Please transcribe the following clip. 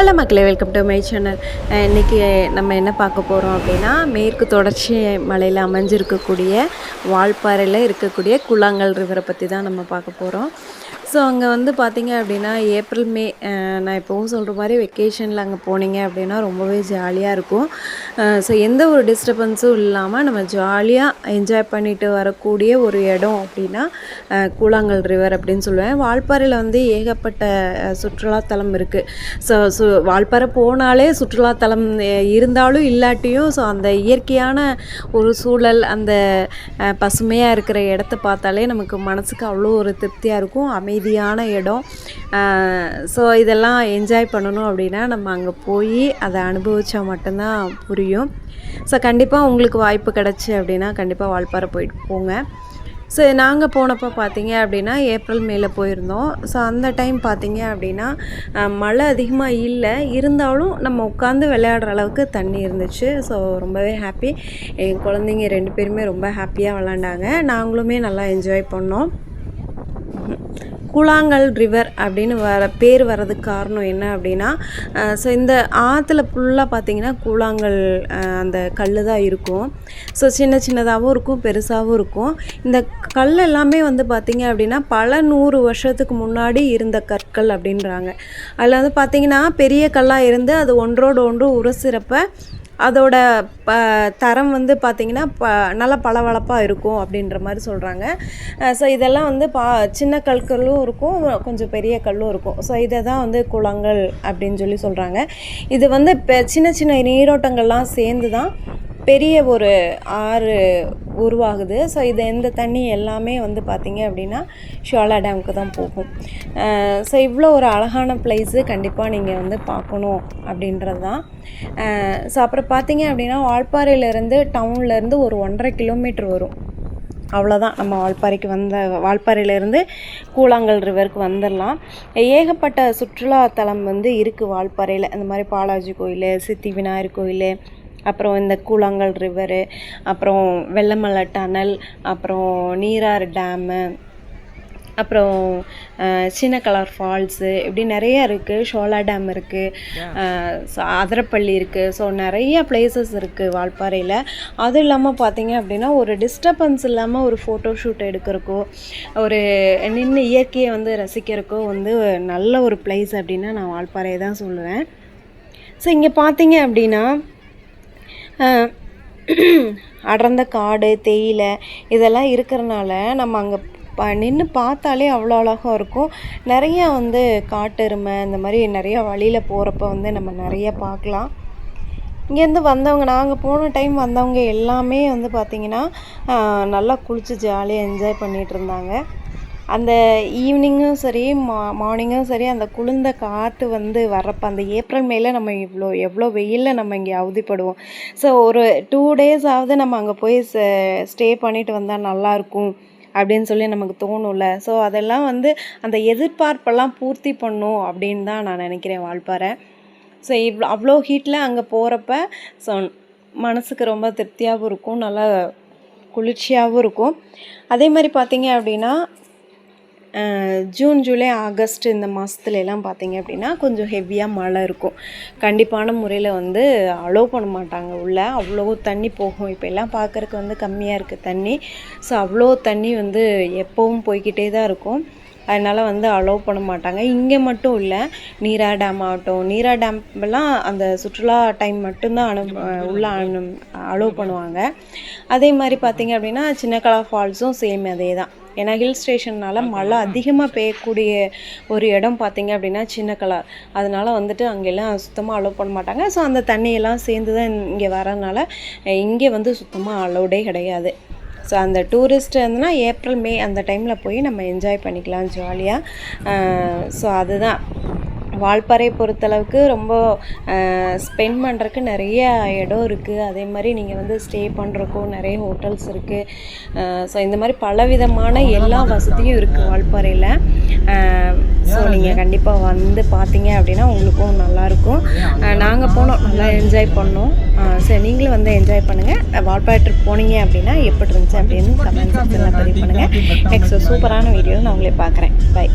Hello மக்களே, welcome to my channel. இன்றைக்கி நம்ம என்ன பார்க்க போகிறோம் அப்படின்னா, மேற்கு தொடர்ச்சி மலையில் அமைஞ்சிருக்கக்கூடிய வால்பாறையில் இருக்கக்கூடிய கூழாங்கல் ரிவரை பற்றி தான் நம்ம பார்க்க போகிறோம். ஸோ அங்கே வந்து பார்த்திங்க அப்படின்னா ஏப்ரல் மே நான் எப்போவும் சொல்கிற மாதிரி வெக்கேஷனில் அங்கே போனீங்க அப்படின்னா ரொம்பவே ஜாலியாக இருக்கும். ஸோ எந்த ஒரு டிஸ்டர்பன்ஸும் இல்லாமல் நம்ம ஜாலியாக என்ஜாய் பண்ணிட்டு வரக்கூடிய ஒரு இடம் அப்படின்னா கூழாங்கல் ரிவர் அப்படின்னு சொல்லுவேன். வால்பாறையில் வந்து ஏகப்பட்ட சுற்றுலாத்தலம் இருக்குது. ஸோ வால்பாறை போனாலே சுற்றுலாத்தலம் இருந்தாலும் இல்லாட்டியும் ஸோ அந்த இயற்கையான ஒரு சூழல், அந்த பசுமையாக இருக்கிற இடத்த பார்த்தாலே நமக்கு மனசுக்கு அவ்வளோ ஒரு திருப்தியாக இருக்கும். அமைதியான இடம். ஸோ இதெல்லாம் என்ஜாய் பண்ணணும் அப்படின்னா நம்ம அங்கே போய் அதை அனுபவித்தா மட்டும்தான் புரியும். ஸோ கண்டிப்பாக உங்களுக்கு வாய்ப்பு கிடச்சி அப்படின்னா கண்டிப்பாக வால்பாறை போயிட்டு போங்க. ஸோ நாங்கள் போனப்போ பார்த்தீங்க அப்படின்னா ஏப்ரல் மேல போயிருந்தோம். ஸோ அந்த டைம் பார்த்தீங்க அப்படின்னா மழை அதிகமாக இல்லை, இருந்தாலும் நம்ம உட்காந்து விளையாடுற அளவுக்கு தண்ணி இருந்துச்சு. ஸோ ரொம்பவே ஹாப்பி. என் குழந்தைங்க 2 பேருமே ரொம்ப ஹாப்பியாக விளாண்டாங்க. நாங்களுமே நல்லா என்ஜாய் பண்ணோம். கூழாங்கல் ரிவர் அப்படின்னு பேர் வர்றதுக்கு காரணம் என்ன அப்படின்னா, ஸோ இந்த ஆற்றுல ஃபுல்லாக பார்த்திங்கன்னா கூழாங்கல் அந்த கல் தான் இருக்கும். ஸோ சின்ன சின்னதாகவும் இருக்கும், பெருசாகவும் இருக்கும். இந்த கல் எல்லாமே வந்து பார்த்திங்க அப்படின்னா பல 100 வருஷத்துக்கு முன்னாடி இருந்த கற்கள் அப்படின்றாங்க. அதில் வந்து பார்த்திங்கன்னா பெரிய கல்லாக இருந்து அது ஒன்றோடு ஒன்று உரசுறப்ப அதோட தரம் வந்து பார்த்திங்கன்னா நல்லா பளபளப்பாக இருக்கும் அப்படின்ற மாதிரி சொல்கிறாங்க. ஸோ இதெல்லாம் வந்து சின்ன கற்களும் இருக்கும், கொஞ்சம் பெரிய கல்லும் இருக்கும். ஸோ இதை தான் வந்து கூழாங்கல் அப்படின்னு சொல்லி சொல்கிறாங்க. இது வந்து சின்ன சின்ன நீரோட்டங்கள்லாம் சேர்ந்து தான் பெரிய ஒரு ஆறு உருவாகுது. ஸோ இந்த தண்ணி எல்லாமே வந்து பார்த்திங்க அப்படின்னா ஷோலா டேமுக்கு தான் போகும். ஸோ இவ்வளோ ஒரு அழகான பிளேஸு கண்டிப்பாக நீங்கள் வந்து பார்க்கணும் அப்படின்றது தான். ஸோ அப்புறம் பார்த்திங்க அப்படின்னா வால்பாறையிலேருந்து டவுன்லேருந்து ஒரு 1.5 கிலோமீட்டர் வரும். அவ்வளோதான். நம்ம வால்பாறையிலேருந்து கூழாங்கல் ரிவருக்கு வந்துடலாம். ஏகப்பட்ட சுற்றுலாத்தலம் வந்து இருக்குது வால்பாறையில். இந்த மாதிரி பாலாஜி கோயில், சித்தி விநாயகர் கோயில், அப்புறம் இந்த கூழாங்கல் ரிவரு, அப்புறம் வெள்ளமலை டனல், அப்புறம் நீராறு டேமு, அப்புறம் சின்ன கலர் ஃபால்ஸு, இப்படி நிறையா இருக்குது. ஷோலா டேம் இருக்குது, ஸோ அதிரப்பள்ளி இருக்குது. ஸோ நிறைய பிளேசஸ் இருக்குது வால்பாறையில். அதுவும் இல்லாமல் பார்த்திங்க அப்படின்னா ஒரு டிஸ்டர்பன்ஸ் இல்லாமல் ஒரு ஃபோட்டோ ஷூட் எடுக்கிறக்கோ, ஒரு நின்று இயற்கையை வந்து ரசிக்கிறக்கோ வந்து நல்ல ஒரு பிளேஸ் அப்படின்னா நான் வால்பாறையை தான் சொல்லுவேன். ஸோ இங்கே பார்த்திங்க அப்படின்னா அடர்ந்த காடு, தேயிலை இதெல்லாம் இருக்கிறனால நம்ம அங்கே நின்று பார்த்தாலே அவ்வளோ அழகாக இருக்கும். நிறையா வந்து காட்டெருமை இந்த மாதிரி நிறையா வழியில் போகிறப்ப வந்து நம்ம நிறையா பார்க்கலாம். இங்கேருந்து வந்தவங்க, நாங்கள் போன டைம் வந்தவங்க எல்லாமே வந்து பார்த்திங்கன்னா நல்லா குளித்து ஜாலியாக என்ஜாய் பண்ணிகிட்டு இருந்தாங்க. அந்த ஈவினிங்கும் சரி மார்னிங்கும் சரி அந்த குளிர்ந்த காற்று வந்து வர்றப்போ அந்த ஏப்ரல் மேல நம்ம எவ்வளோ வெயிலில் நம்ம இங்கே அவதிப்படுவோம். ஸோ ஒரு 2 days ஆகுது நம்ம அங்கே போய் ஸ்டே பண்ணிட்டு வந்தால் நல்லாயிருக்கும் அப்படின்னு சொல்லி நமக்கு தோணும்ல. ஸோ அதெல்லாம் வந்து அந்த எதிர்பார்ப்பெல்லாம் பூர்த்தி பண்ணும் அப்படின்னு தான் நான் நினைக்கிறேன் வால்பாறை. ஸோ அவ்வளோ ஹீட்டில் அங்கே போகிறப்ப ஸோ மனசுக்கு ரொம்ப திருப்தியாகவும் இருக்கும், நல்லா குளிர்ச்சியாகவும் இருக்கும். அதே மாதிரி பார்த்திங்க அப்படின்னா ஜூன், ஜூலை, ஆகஸ்ட் இந்த மாதத்துலலாம் பார்த்திங்க அப்படின்னா கொஞ்சம் ஹெவியாக மழை இருக்கும். கண்டிப்பான முறையில் வந்து அலோவ் பண்ண மாட்டாங்க உள்ளே. அவ்வளோ தண்ணி போகும். இப்போ எல்லாம் பார்க்குறக்கு வந்து கம்மியாக இருக்குது தண்ணி. ஸோ அவ்வளோ தண்ணி வந்து எப்போவும் போய்கிட்டே தான் இருக்கும். அதனால் வந்து அலோவ் பண்ண மாட்டாங்க. இங்கே மட்டும் இல்லை, நீரா டேம் ஆகட்டும், நீரா டேம்லாம் அந்த சுற்றுலா டைம் மட்டும்தான் உள்ளே அலோவ் பண்ணுவாங்க. அதே மாதிரி பார்த்திங்க அப்படின்னா சின்னக்கலா ஃபால்ஸும் சேம் அதே தான். ஏன்னா ஹில் ஸ்டேஷன்னால் மழை அதிகமாக பெய்யக்கூடிய ஒரு இடம் பார்த்திங்க அப்படின்னா சின்னக்கலா. அதனால் வந்துட்டு அங்கெல்லாம் சுத்தமாக அலோவ் பண்ண மாட்டாங்க. ஸோ அந்த தண்ணியெல்லாம் சேர்ந்து தான் இங்கே வரனால இங்கே வந்து சுத்தமாக அலோடே கிடையாது. ஸோ அந்த டூரிஸ்ட் இருந்துன்னா ஏப்ரல் மே அந்த டைமில் போய் நம்ம என்ஜாய் பண்ணிக்கலாம் ஜாலியாக. ஸோ அதுதான் வால்பாறை பொறுத்தளவுக்கு ரொம்ப ஸ்பெண்ட் பண்ணுறதுக்கு நிறைய இடம் இருக்குது. அதே மாதிரி நீங்கள் வந்து ஸ்டே பண்ணுறக்கும் நிறைய ஹோட்டல்ஸ் இருக்குது. ஸோ இந்த மாதிரி பலவிதமான எல்லா வசதியும் இருக்குது வால்பாறையில். ஸோ நீங்கள் கண்டிப்பாக வந்து பார்த்தீங்க அப்படின்னா உங்களுக்கும் நல்லாயிருக்கும். நாங்கள் போனோம், நல்லா என்ஜாய் பண்ணோம். சரி, நீங்களும் வந்து என்ஜாய் பண்ணுங்கள். வால்பாறை ட்ரிப் போனீங்க அப்படின்னா எப்படி இருந்துச்சு அப்படின்னு கமெண்ட் செக்ஷனில் பதிவு பண்ணுங்கள். நெக்ஸ்ட் சூப்பரான வீடியோவில் நான் உங்களை பார்க்குறேன். பை.